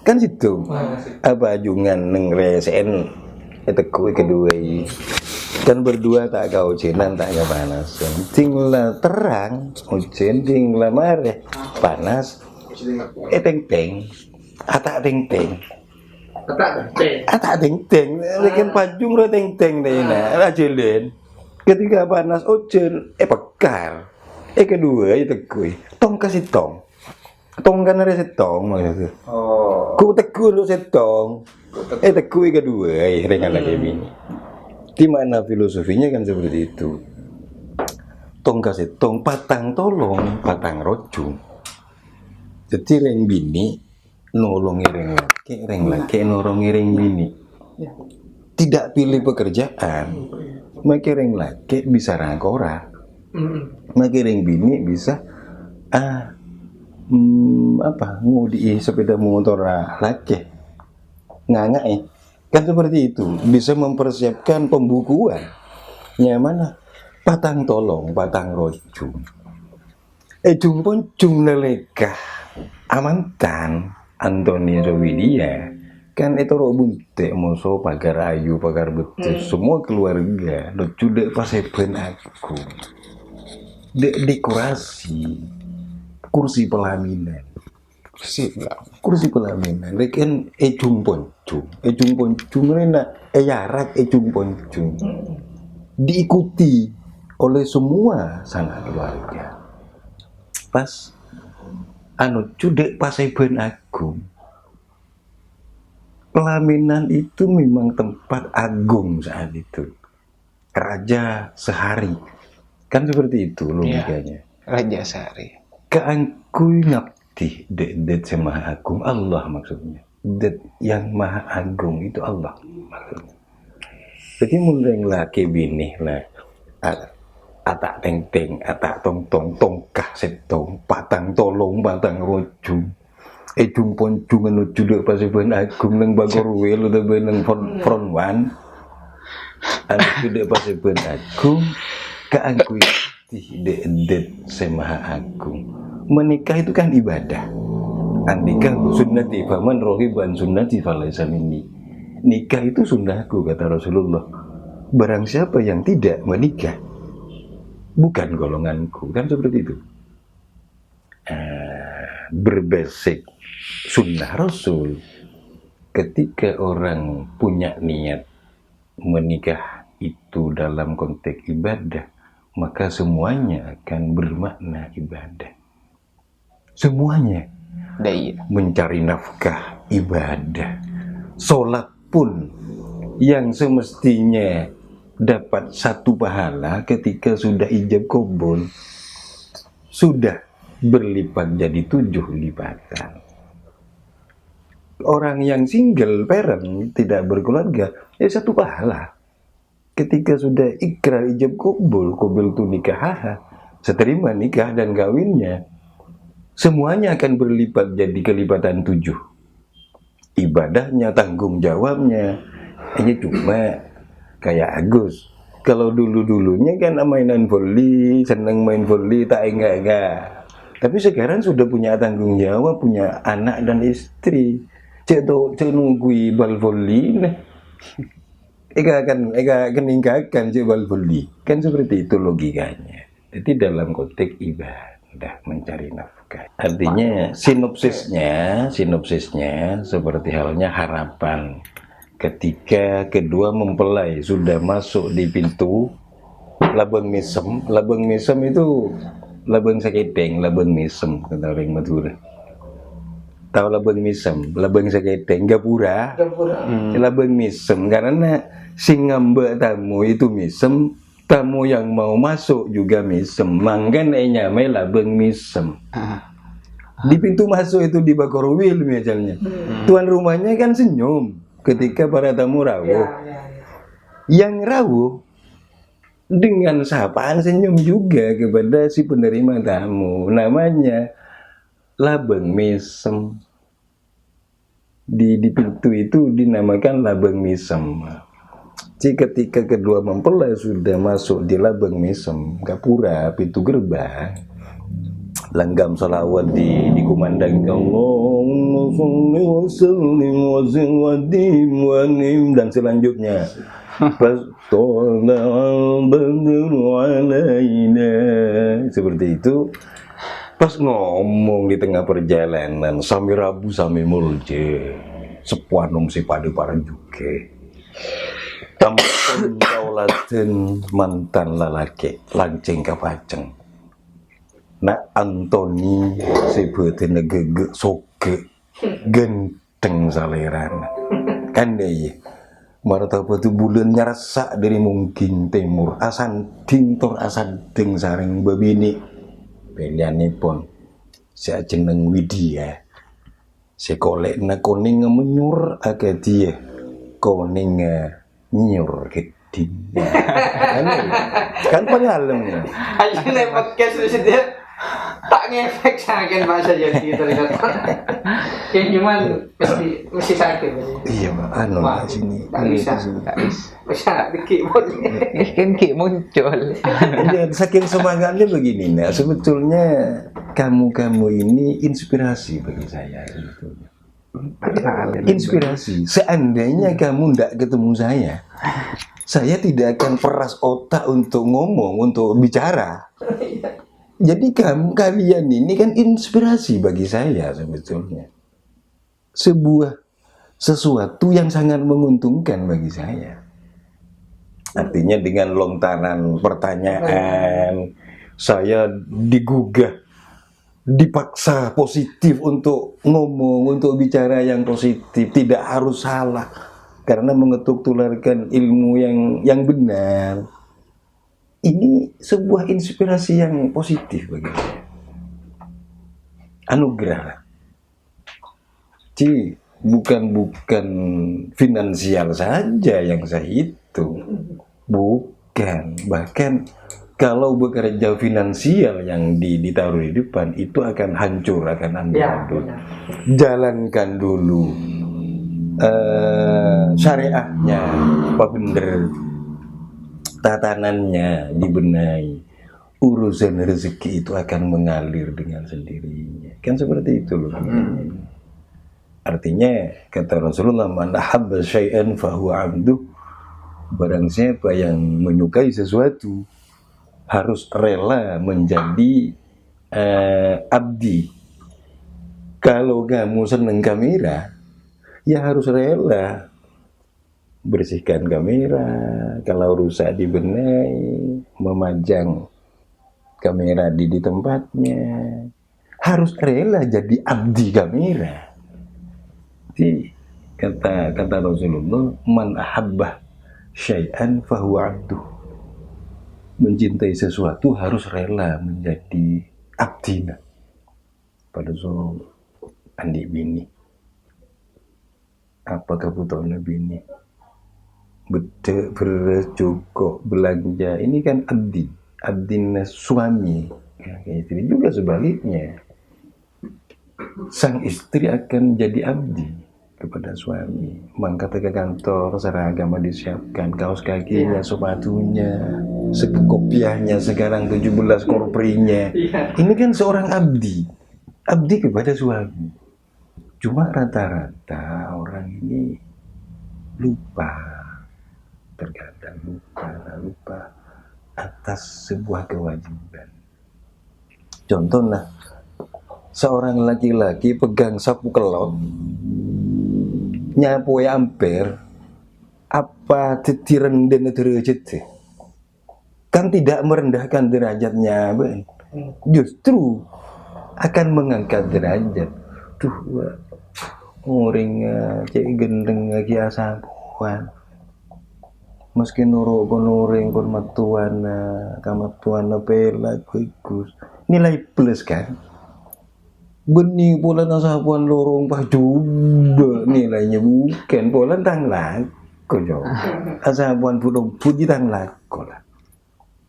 Kan situ. Apa jungan neng resen teku kedua kan berdua tak kau ujinan tak kau panas. Tinggal terang ujian tinggal marah panas. Teng-teng. Atak teng-teng. Atak teng-teng. Bikin pajung lo teng-teng deh nah. Rajilin. Ketika panas ujian pekar. Kedua itu kui. Tong kasih tong. Tong kan ada setong maksudnya. Ku teku lu setong. Teku kedua dengan lagi ini. Di mana filosofinya kan seperti itu. Tong kasih tong patang tolong, patang rojung. Jadi reng bini nolong reng laki nolong reng bini. Tidak pilih pekerjaan. Maka reng laki bisa rangkora. Maka reng bini bisa ngudi sepeda motor laki nganga kan seperti itu bisa mempersiapkan pembukuan mana patang tolong patang rojung jung pun jung lelekah amantan Antoni Rawidia kan itu robunte moso pagar ayu pagar betul semua keluarga lo cude paseben aku dekorasi kursi pelaminan leken ejung poncung rena yarak ejung poncung diikuti oleh semua sanak keluarga pas cudek paseben agung pelaminan itu memang tempat agung saat itu raja sehari kan seperti itu logikanya raja sehari keangkui ngabdi det sama agung Allah maksudnya det yang maha agung itu Allah maksudnya jadi mulai laki bini lah atak teng atak tong tongkah setong patang tolong patang rojung ejung poncung anu juduk paseben agung nang bagorwel utawa nang front one anu juduk paseben agung keangkui det semaha agung menikah itu kan ibadah nikah sunnati faman rohiban sunnati falaysa minni nikah itu sunnahku kata Rasulullah barang siapa yang tidak menikah bukan golonganku kan seperti itu berbasik sunnah Rasul ketika orang punya niat menikah itu dalam konteks ibadah maka semuanya akan bermakna ibadah. Semuanya. Mencari nafkah ibadah. Sholat pun yang semestinya dapat satu pahala ketika sudah ijab qabul sudah berlipat jadi 7 lipatan. Orang yang single parent tidak berkeluarga satu pahala. Ketika sudah ikrar ijab qabul tu nikah, seterima nikah dan kawinnya, semuanya akan berlipat jadi kelipatan 7. Ibadahnya, tanggung jawabnya, ini cuma kayak Agus. Kalau dulu-dulunya kan mainan volley, seneng main volley, tak enggak. Tapi sekarang sudah punya tanggung jawab, punya anak dan istri. Cek nunggui bal volley, Eka akan meninggalkan bal volley. Kan seperti itu logikanya. Jadi dalam konteks ibadah mencari nafkah. Artinya sinopsisnya seperti halnya harapan. Ketika kedua mempelai sudah masuk di pintu labeng misem itu labeng saketeng, labeng misem kata orang Madura. Tahu labeng misem, labeng saketeng, gapura. Labeng misem karena sing ngambek tamu itu misem, tamu yang mau masuk juga misem. Mangkan nyamai labeng misem. Di pintu masuk itu di Bakorwil misalnya. Tuan rumahnya kan senyum ketika para tamu rawuh. Yang rawuh dengan sapaan senyum juga kepada si penerima tamu. Namanya labeng misem. Di pintu itu dinamakan labeng misem. Jadi ketika kedua mempelai sudah masuk di labeng misem, gapura, pintu gerbang, langgam salawat dikumandangkan Allahumma sholli wa sallim wa zid wa nim, dan selanjutnya Fastala'al badru alaina, seperti itu. Pas ngomong di tengah perjalanan sami Rabu sami Mulje sepuanum si padu parang juga tampun kaulaten mantan lalaki lanceng kapaceng nak Antoni sebutin gegek soge genteng salerana kan deh marta batu bulan nyarasa dari mungkin timur asan ding saring babini pilihanipun si jeneng Widya si kolek na koning menyur agak dia koning nyur gedin kan pengalaman aja nih podcast di situ tak ngefek saking bahasa jadi ternyata yang cuman mesti sakit iya Pak anu Wah, sini tak bisa dikibut kan ki muncul. ya, saking semangatnya begini nah sebetulnya kamu ini inspirasi bagi saya sebetulnya inspirasi seandainya kamu tidak ketemu saya tidak akan peras otak untuk ngomong untuk bicara. Jadi kalian ini kan inspirasi bagi saya sebetulnya. Sesuatu yang sangat menguntungkan bagi saya. Artinya dengan lontaran pertanyaan, saya digugah, dipaksa positif untuk ngomong, untuk bicara yang positif, tidak harus salah. Karena mengetuk tularkan ilmu yang benar. Ini sebuah inspirasi yang positif bagi saya. Anugerah. Jadi bukan finansial saja yang saya hitung. Bukan. Bahkan kalau bekerja finansial yang ditaruh di depan itu akan hancur, akan amburadul. Jalankan dulu syariahnya, apa bener tatanannya dibenahi, urusan rezeki itu akan mengalir dengan sendirinya. Kan seperti itu loh. Artinya kata Rasulullah, man ahabba syai'an fahuwa 'abduh. Barang siapa yang menyukai sesuatu harus rela menjadi abdi. Kalau kamu seneng kamera, ya harus rela bersihkan kamera, kalau rusak dibenahi, memajang kamera di tempatnya, harus rela jadi abdi kamera. Jadi kata Rasulullah, man ahabbah syai'an fahuwa 'abduh. Mencintai sesuatu harus rela menjadi abdina. Pada so andi bini, apa kebutuhan bini? Bedek, beres, cukup, belanja, ini kan abdina suami. Ya, istri juga sebaliknya. Sang istri akan jadi abdi kepada suami. Mangkat ke kantor, seragam disiapkan, kaos kakinya, sepatunya, kopiahnya sekarang 17 korprinya. Ini kan seorang abdi kepada suami. Cuma rata-rata orang ini terkadang lupa atas sebuah kewajiban. Contohnya, seorang laki-laki pegang sapu kelot, nyapu amper, apa direndahkan derajat? Kan tidak merendahkan derajatnya, justru akan mengangkat derajat. Tuh, nguring cek gendeng lagi asapuan. Meski nuruk nuring kon matuan pela bagus. Nilai plus kan. Benih pula nasapuan lorong pah juga nilainya bukan pola tang lako jo. Asapuan puji tang lako lah.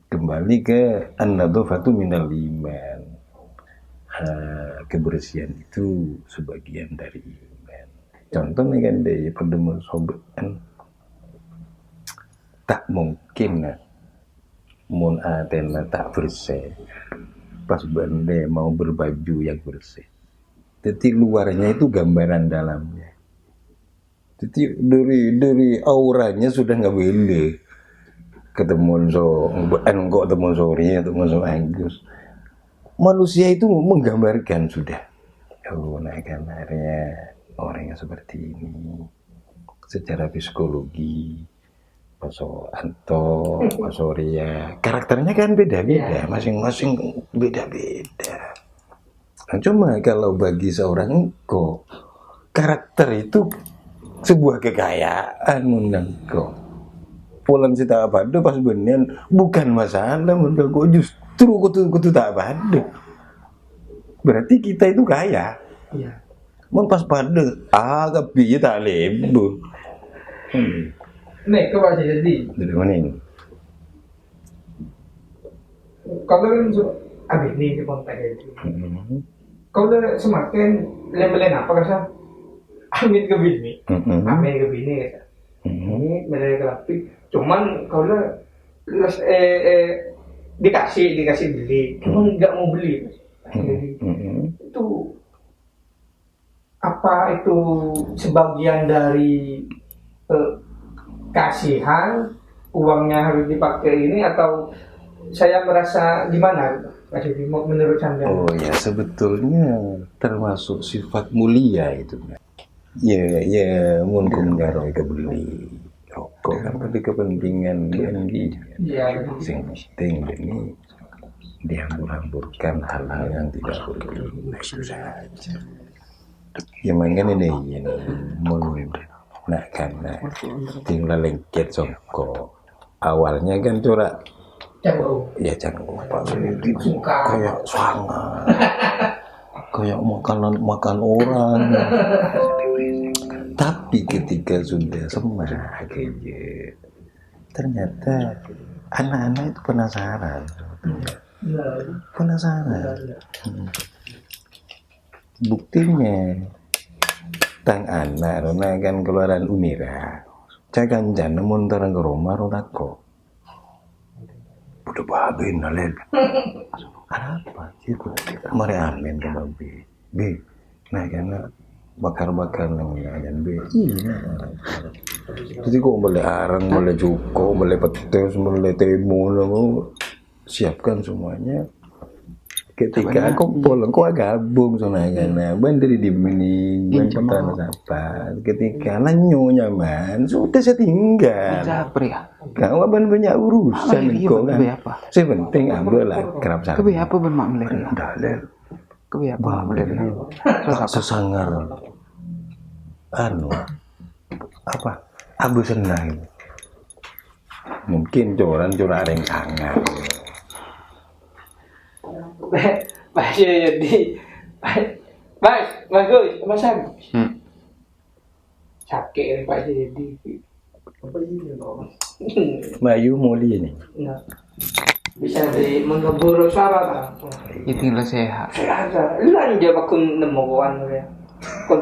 Kembali ke an-nadhafatu minal iman. Kebersihan itu sebagian dari iman. Contohnya kan dari pendengar sobat kan tak mungkin mun atena tak bersih pas bende mau berbaju yang bersih. Jadi luarnya itu gambaran dalamnya. Jadi dari auranya sudah nggak beda. Ketemu kok ketemu sore, ketemu so Agus. Manusia itu menggambarkan sudah. Oh, nah gambarnya orang yang seperti ini. Secara psikologi, Pak Anto, Pak Surya, karakternya kan beda-beda, masing-masing beda-beda. Nah, cuma kalau bagi seorang engkau, karakter itu sebuah kekayaan engkau. Pulang si tak apa pas bener bukan masalah engkau, justru kutu tak apa. Berarti kita itu kaya. Iya. Pas pada agak piye tak lebur. Nih, coba aja jadi. Dari mana ini? Kalau kan abis ini di kontak itu. Kalau semakin lembelen apa kasar? Amin ke bini, amin ke bini kasar. Ini melalui kelapi. Cuman kalau dikasih beli, cuman nggak mau beli. Jadi itu apa itu sebagian dari kasihan uangnya harus dipakai ini atau saya merasa gimana gitu menurut Anda? Oh ya, sebetulnya termasuk sifat mulia itu. Ya mungkin garoi kebeli rokok kan tapi kepentingan ini. Iya. Yang penting ini dihambur-hamburkan hal-hal yang tidak berguna itu saja. Ya makanya ini nah karena tinggal lengket songko awalnya kan corak canggung Pak Sudi kayak sangat kayak makan orang, tapi ketika sudah semakin ternyata anak-anak itu penasaran. Buktinya tang anak rona kan keluaran Unira cakan jana muntaran ke rumah rona kok udah babin nalen apa sih mari amin ke babi b nah karena bakar-bakar nang ajan b jadi kok boleh arang boleh cuko boleh petis boleh temu siapkan semuanya. Ketika aku pulang, aku gabung sama karena bandari di mini, bandar apa. Ketika lanyo nyaman, sudah saya tinggal. Kau ban banyak urusan kau kan. Saya penting ambil lah kerap satu. Kebi apa bermak melir? Dalil. Kebi apa melir? Sesangar. Apa? Abu senang. Mungkin coran yang sangat. Pak jadi bagus masan sakit Pak jadi apa ini Bayu Moli ini bisa di mengeburu suara Itulah sehat. sehat lah dia bakun nemu kawan ya